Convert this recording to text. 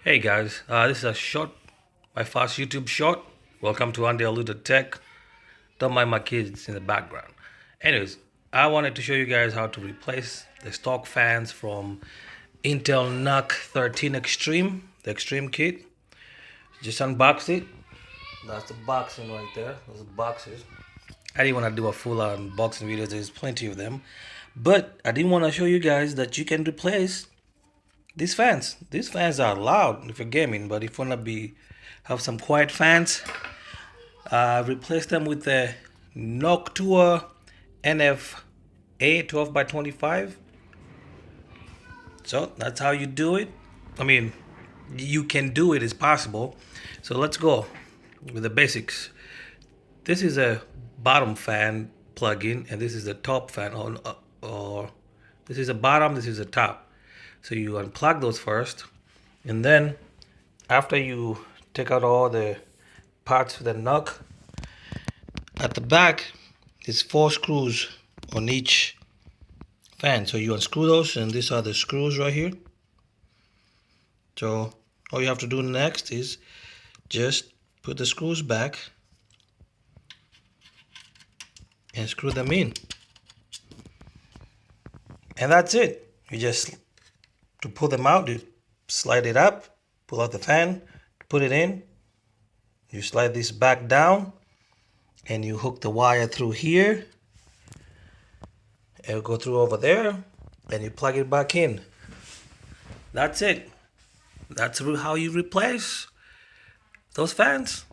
Hey guys, this is a short, my first YouTube short. Welcome to Undiluted Tech. Don't mind my kids in the background. Anyways, I wanted to show you guys how to replace the stock fans from Intel NUC 13 Extreme, the Extreme kit. Just unbox it. That's the boxing right there. Those are boxes. I didn't want to do a full unboxing video. There's plenty of them. But I didn't want to show you guys that you can replace these fans are loud if you're gaming, but if you wanna have some quiet fans, replace them with the Noctua NFA 12 by 25. So that's how you do it. I mean, you can do it, it's possible. So let's go with the basics. This is a bottom fan plug-in, and this is the top fan, or this is the bottom, this is the top. So you unplug those first, and then after you take out all the parts of the NUC, at the back there's 4 screws on each fan. So you unscrew those, and these are the screws right here. So all you have to do next is just put the screws back and screw them in, and that's it. You just to pull them out, you slide it up, pull out the fan, put it in, you slide this back down, and you hook the wire through here, and go through over there, and you plug it back in. That's it. That's how you replace those fans.